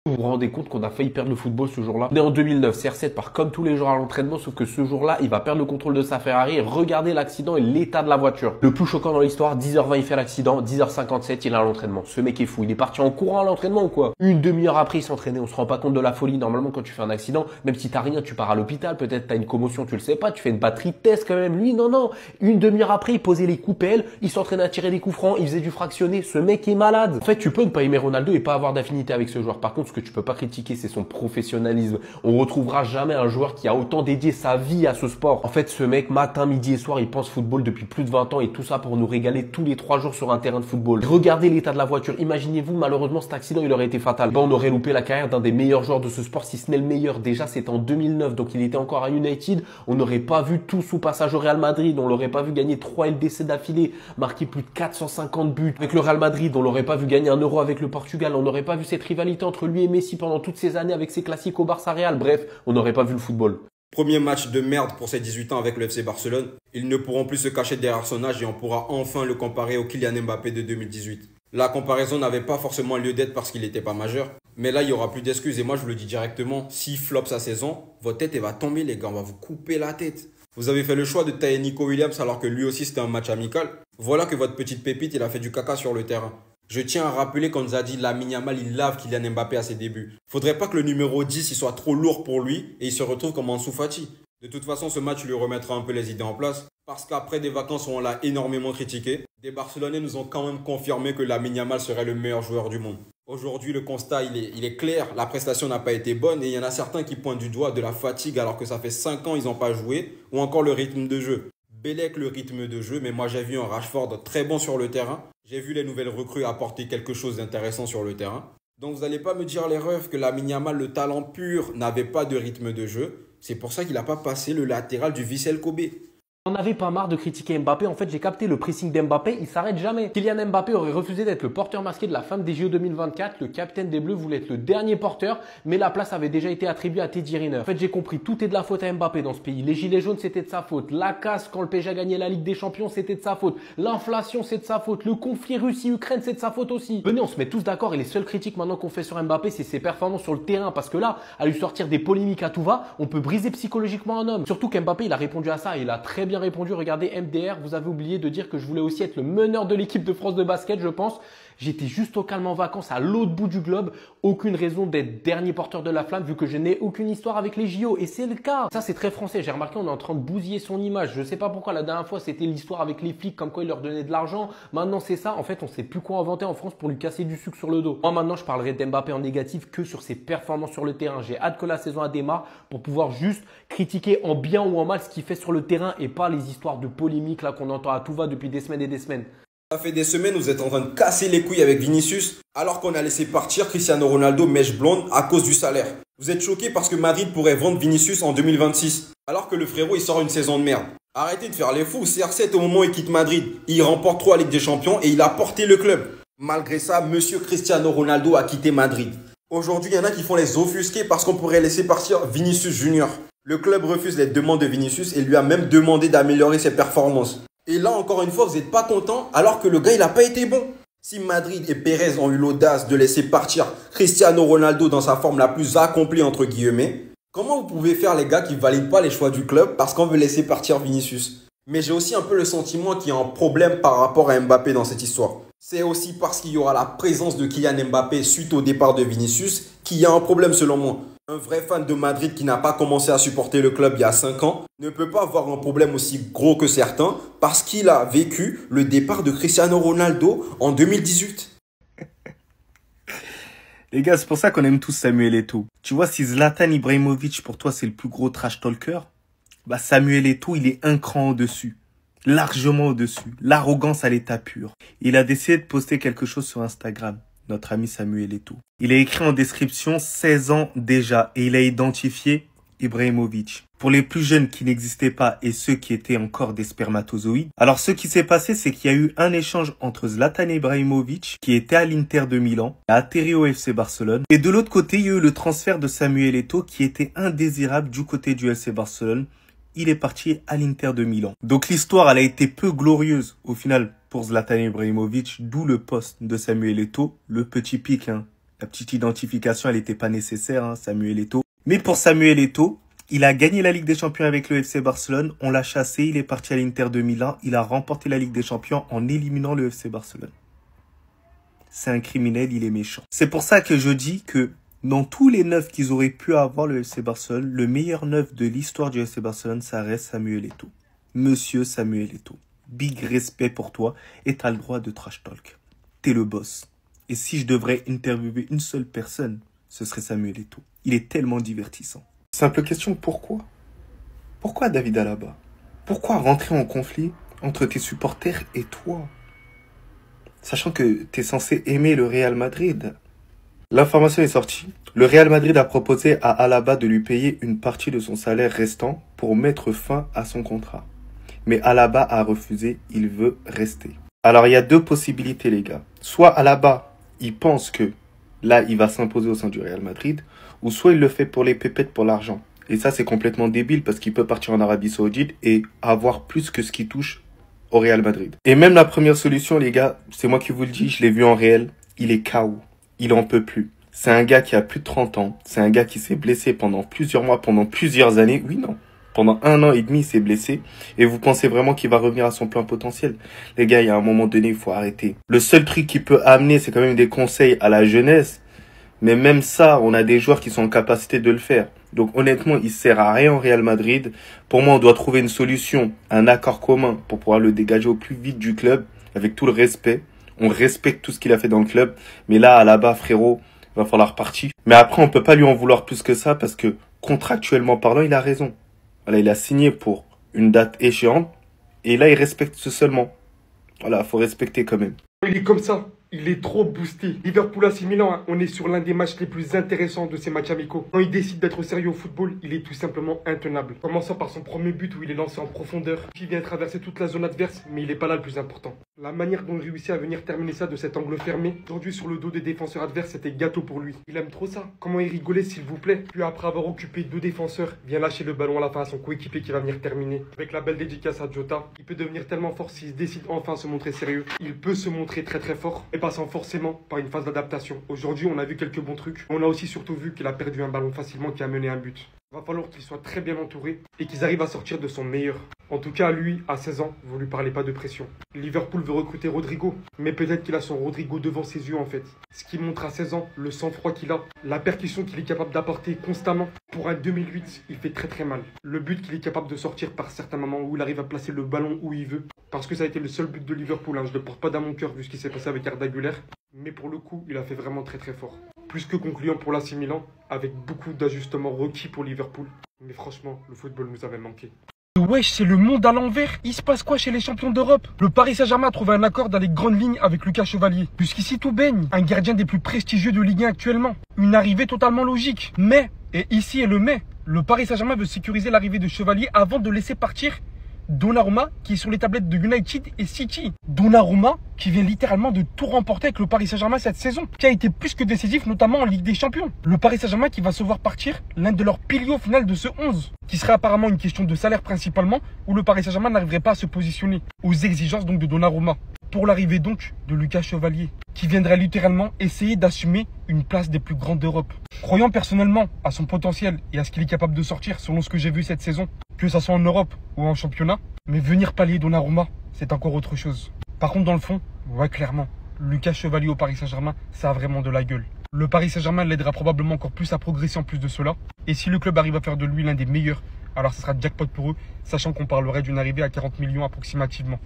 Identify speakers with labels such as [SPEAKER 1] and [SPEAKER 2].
[SPEAKER 1] Vous vous rendez compte qu'on a failli perdre le football ce jour-là? On est en 2009, CR7 part comme tous les jours à l'entraînement, sauf que ce jour-là, il va perdre le contrôle de sa Ferrari et regardez l'accident et l'état de la voiture. Le plus choquant dans l'histoire, 10h20 il fait l'accident, 10h57 il est à l'entraînement. Ce mec est fou, il est parti en courant à l'entraînement ou quoi? Une demi-heure après il s'entraînait, on se rend pas compte de la folie. Normalement quand tu fais un accident, même si t'as rien, tu pars à l'hôpital, peut-être t'as une commotion, tu le sais pas, tu fais une batterie de test quand même. Lui non, une demi-heure après il posait les coups PL, il s'entraînait à tirer des coups francs, il faisait du fractionné. Ce mec est malade. En fait tu peux ne pas aimer Ronaldo et pas avoir d'affinité avec ce joueur. Par contre ce que tu peux pas critiquer c'est son professionnalisme. On retrouvera jamais un joueur qui a autant dédié sa vie à ce sport. En fait, ce mec, matin, midi et soir, il pense football depuis plus de 20 ans et tout ça pour nous régaler tous les 3 jours sur un terrain de football. Regardez l'état de la voiture. Imaginez-vous, malheureusement, cet accident, il aurait été fatal. On aurait loupé la carrière d'un des meilleurs joueurs de ce sport, si ce n'est le meilleur. Déjà, c'était en 2009, donc il était encore à United. On n'aurait pas vu tout sous passage au Real Madrid. On l'aurait pas vu gagner 3 LDC d'affilée, marquer plus de 450 buts avec le Real Madrid. On l'aurait pas vu gagner un Euro avec le Portugal. On n'aurait pas vu cette rivalité entre lui et Messi pendant toutes ces années avec ses classiques au Barça Real. Bref, on n'aurait pas vu le football.
[SPEAKER 2] Premier match de merde pour ses 18 ans avec le FC Barcelone. Ils ne pourront plus se cacher derrière son âge et on pourra enfin le comparer au Kylian Mbappé de 2018. La comparaison n'avait pas forcément lieu d'être parce qu'il n'était pas majeur. Mais là, il n'y aura plus d'excuses et moi, je vous le dis directement. S'il flop sa saison, votre tête elle va tomber les gars, on va vous couper la tête. Vous avez fait le choix de tailler Nico Williams alors que lui aussi c'était un match amical. Voilà que votre petite pépite, il a fait du caca sur le terrain. Je tiens à rappeler qu'on nous a dit Lamine Yamal, il lave Kylian Mbappé à ses débuts. Faudrait pas que le numéro 10 il soit trop lourd pour lui et il se retrouve comme Ansu Fati. De toute façon, ce match lui remettra un peu les idées en place. Parce qu'après des vacances où on l'a énormément critiqué, des Barcelonais nous ont quand même confirmé que Lamine Yamal serait le meilleur joueur du monde. Aujourd'hui, le constat il est clair, la prestation n'a pas été bonne et il y en a certains qui pointent du doigt de la fatigue alors que ça fait 5 ans ils n'ont pas joué ou encore le rythme de jeu. Bellec le rythme de jeu, mais moi j'ai vu un Rashford très bon sur le terrain. J'ai vu les nouvelles recrues apporter quelque chose d'intéressant sur le terrain. Donc vous n'allez pas me dire les refs que Lamine Yamal, le talent pur, n'avait pas de rythme de jeu. C'est pour ça qu'il n'a pas passé le latéral du Vissel Kobe.
[SPEAKER 1] On n'avait pas marre de critiquer Mbappé. En fait, j'ai capté le pressing d'Mbappé. Il s'arrête jamais. Kylian Mbappé aurait refusé d'être le porteur masqué de la fin des JO 2024. Le capitaine des Bleus voulait être le dernier porteur, mais la place avait déjà été attribuée à Teddy Riner. En fait, j'ai compris. Tout est de la faute à Mbappé dans ce pays. Les gilets jaunes, c'était de sa faute. La casse quand le PSG a gagné la Ligue des Champions, c'était de sa faute. L'inflation, c'est de sa faute. Le conflit Russie-Ukraine, c'est de sa faute aussi. Venez, on se met tous d'accord. Et les seules critiques maintenant qu'on fait sur Mbappé, c'est ses performances sur le terrain. Parce que là, à lui sortir des polémiques à tout va, on peut briser psychologiquement un homme. Surtout qu'Mbappé, il a répondu à ça. Et il a très bien répondu. Regardez, MDR, vous avez oublié de dire que je voulais aussi être le meneur de l'équipe de France de basket, je pense. J'étais juste au calme en vacances à l'autre bout du globe. Aucune raison d'être dernier porteur de la flamme vu que je n'ai aucune histoire avec les JO. Et c'est le cas. Ça, c'est très français. J'ai remarqué, on est en train de bousiller son image. Je sais pas pourquoi. La dernière fois, c'était l'histoire avec les flics, comme quoi il leur donnait de l'argent. Maintenant, c'est ça. En fait, on sait plus quoi inventer en France pour lui casser du sucre sur le dos. Moi, maintenant, je parlerai d'Mbappé en négatif que sur ses performances sur le terrain. J'ai hâte que la saison démarre pour pouvoir juste critiquer en bien ou en mal ce qu'il fait sur le terrain et pas les histoires de polémiques là qu'on entend à tout va depuis des semaines et des semaines.
[SPEAKER 2] Ça fait des semaines, vous êtes en train de casser les couilles avec Vinicius, alors qu'on a laissé partir Cristiano Ronaldo mèche blonde à cause du salaire. Vous êtes choqués parce que Madrid pourrait vendre Vinicius en 2026, alors que le frérot il sort une saison de merde. Arrêtez de faire les fous, CR7 au moment où il quitte Madrid, il remporte 3 Ligue des Champions et il a porté le club. Malgré ça, monsieur Cristiano Ronaldo a quitté Madrid. Aujourd'hui, il y en a qui font les offusqués parce qu'on pourrait laisser partir Vinicius Junior. Le club refuse les demandes de Vinicius et lui a même demandé d'améliorer ses performances. Et là, encore une fois, vous n'êtes pas content alors que le gars, il n'a pas été bon. Si Madrid et Pérez ont eu l'audace de laisser partir Cristiano Ronaldo dans sa forme la plus accomplie, entre guillemets, comment vous pouvez faire les gars qui ne valident pas les choix du club parce qu'on veut laisser partir Vinicius? Mais j'ai aussi un peu le sentiment qu'il y a un problème par rapport à Mbappé dans cette histoire. C'est aussi parce qu'il y aura la présence de Kylian Mbappé suite au départ de Vinicius qu'il y a un problème selon moi. Un vrai fan de Madrid qui n'a pas commencé à supporter le club il y a 5 ans ne peut pas avoir un problème aussi gros que certains parce qu'il a vécu le départ de Cristiano Ronaldo en 2018.
[SPEAKER 3] Les gars, c'est pour ça qu'on aime tous Samuel Eto'o. Tu vois, si Zlatan Ibrahimovic pour toi c'est le plus gros trash talker, bah Samuel Eto'o il est un cran au-dessus. Largement au-dessus. L'arrogance à l'état pur. Il a décidé de poster quelque chose sur Instagram. Notre ami Samuel Eto'o. Il a écrit en description 16 ans déjà et il a identifié Ibrahimovic. Pour les plus jeunes qui n'existaient pas et ceux qui étaient encore des spermatozoïdes. Alors ce qui s'est passé, c'est qu'il y a eu un échange entre Zlatan Ibrahimovic qui était à l'Inter de Milan, a atterri au FC Barcelone. Et de l'autre côté, il y a eu le transfert de Samuel Eto'o qui était indésirable du côté du FC Barcelone. Il est parti à l'Inter de Milan. Donc l'histoire, elle a été peu glorieuse au final pour Zlatan Ibrahimovic, d'où le poste de Samuel Eto'o, le petit pic, hein. La petite identification, elle n'était pas nécessaire, hein, Samuel Eto'o. Mais pour Samuel Eto'o, il a gagné la Ligue des Champions avec le FC Barcelone. On l'a chassé, il est parti à l'Inter de Milan. Il a remporté la Ligue des Champions en éliminant le FC Barcelone. C'est un criminel, il est méchant. C'est pour ça que je dis que dans tous les neufs qu'ils auraient pu avoir le FC Barcelone, le meilleur neuf de l'histoire du FC Barcelone, ça reste Samuel Eto'o. Monsieur Samuel Eto'o. Big respect pour toi et t'as le droit de trash talk. T'es le boss. Et si je devrais interviewer une seule personne, ce serait Samuel Eto'o. Il est tellement divertissant. Simple question, pourquoi? Pourquoi David Alaba? Pourquoi rentrer en conflit entre tes supporters et toi? Sachant que t'es censé aimer le Real Madrid. L'information est sortie. Le Real Madrid a proposé à Alaba de lui payer une partie de son salaire restant pour mettre fin à son contrat. Mais Alaba a refusé, il veut rester. Alors il y a deux possibilités les gars. Soit Alaba, il pense que là il va s'imposer au sein du Real Madrid, ou soit il le fait pour les pépettes, pour l'argent. Et ça c'est complètement débile parce qu'il peut partir en Arabie Saoudite et avoir plus que ce qu'il touche au Real Madrid. Et même la première solution les gars, c'est moi qui vous le dis, je l'ai vu en réel, il est KO. Il en peut plus. C'est un gars qui a plus de 30 ans. C'est un gars qui s'est blessé pendant plusieurs mois, pendant plusieurs années. Oui, non. Pendant 1 an et demi, il s'est blessé. Et vous pensez vraiment qu'il va revenir à son plein potentiel? Les gars, il y a un moment donné, il faut arrêter. Le seul truc qu'il peut amener, c'est quand même des conseils à la jeunesse. Mais même ça, on a des joueurs qui sont en capacité de le faire. Donc honnêtement, il sert à rien au Real Madrid. Pour moi, on doit trouver une solution, un accord commun pour pouvoir le dégager au plus vite du club, avec tout le respect. On respecte tout ce qu'il a fait dans le club. Mais là, là-bas, frérot, il va falloir partir. Mais après, on peut pas lui en vouloir plus que ça parce que, contractuellement parlant, il a raison. Voilà, il a signé pour une date échéante. Et là, il respecte ce seulement. Voilà, faut respecter quand même.
[SPEAKER 4] Il est comme ça. Il est trop boosté. Liverpool AC Milan, hein, on est sur l'un des matchs les plus intéressants de ces matchs amicaux. Quand il décide d'être sérieux au football, il est tout simplement intenable. Commençant par son premier but où il est lancé en profondeur, qui vient traverser toute la zone adverse, mais il n'est pas là le plus important. La manière dont il réussit à venir terminer ça de cet angle fermé, tendu sur le dos des défenseurs adverses, c'était gâteau pour lui. Il aime trop ça. Comment il rigolait s'il vous plaît. Puis après avoir occupé 2 défenseurs, vient lâcher le ballon à la fin à son coéquipier qui va venir terminer. Avec la belle dédicace à Jota, il peut devenir tellement fort s'il décide enfin de se montrer sérieux. Il peut se montrer très très fort, et passant forcément par une phase d'adaptation. Aujourd'hui, on a vu quelques bons trucs. On a aussi surtout vu qu'il a perdu un ballon facilement qui a mené un but. Il va falloir qu'il soit très bien entouré et qu'ils arrivent à sortir de son meilleur. En tout cas, lui, à 16 ans, vous lui parlez pas de pression. Liverpool veut recruter Rodrigo, mais peut-être qu'il a son Rodrigo devant ses yeux en fait. Ce qui montre à 16 ans le sang-froid qu'il a, la percussion qu'il est capable d'apporter constamment. Pour un 2008, il fait très très mal. Le but qu'il est capable de sortir par certains moments où il arrive à placer le ballon où il veut. Parce que ça a été le seul but de Liverpool, hein. Je ne le porte pas dans mon cœur vu ce qui s'est passé avec Arda Güler. Mais pour le coup, il a fait vraiment très très fort. Plus que concluant pour l'AC Milan, avec beaucoup d'ajustements requis pour Liverpool. Mais franchement, le football nous avait manqué.
[SPEAKER 5] Wesh, c'est le monde à l'envers. Il se passe quoi chez les champions d'Europe? Le Paris Saint-Germain a trouvé un accord dans les grandes lignes avec Lucas Chevalier. Puisqu'ici tout baigne, un gardien des plus prestigieux de Ligue 1 actuellement. Une arrivée totalement logique. Mais, et ici est le mais, le Paris Saint-Germain veut sécuriser l'arrivée de Chevalier avant de laisser partir Donnarumma qui est sur les tablettes de United et City. Donnarumma qui vient littéralement de tout remporter avec le Paris Saint-Germain cette saison, qui a été plus que décisif notamment en Ligue des Champions. Le Paris Saint-Germain qui va se voir partir l'un de leurs piliers au final de ce 11, qui serait apparemment une question de salaire principalement, où le Paris Saint-Germain n'arriverait pas à se positionner aux exigences donc de Donnarumma. Pour l'arrivée donc de Lucas Chevalier, qui viendrait littéralement essayer d'assumer une place des plus grandes d'Europe. Croyant personnellement à son potentiel et à ce qu'il est capable de sortir selon ce que j'ai vu cette saison, que ça soit en Europe ou en championnat, mais venir pallier Donnarumma, c'est encore autre chose. Par contre dans le fond, ouais clairement, Lucas Chevalier au Paris Saint-Germain, ça a vraiment de la gueule. Le Paris Saint-Germain l'aidera probablement encore plus à progresser en plus de cela. Et si le club arrive à faire de lui l'un des meilleurs, alors ce sera jackpot pour eux, sachant qu'on parlerait d'une arrivée à 40 millions approximativement.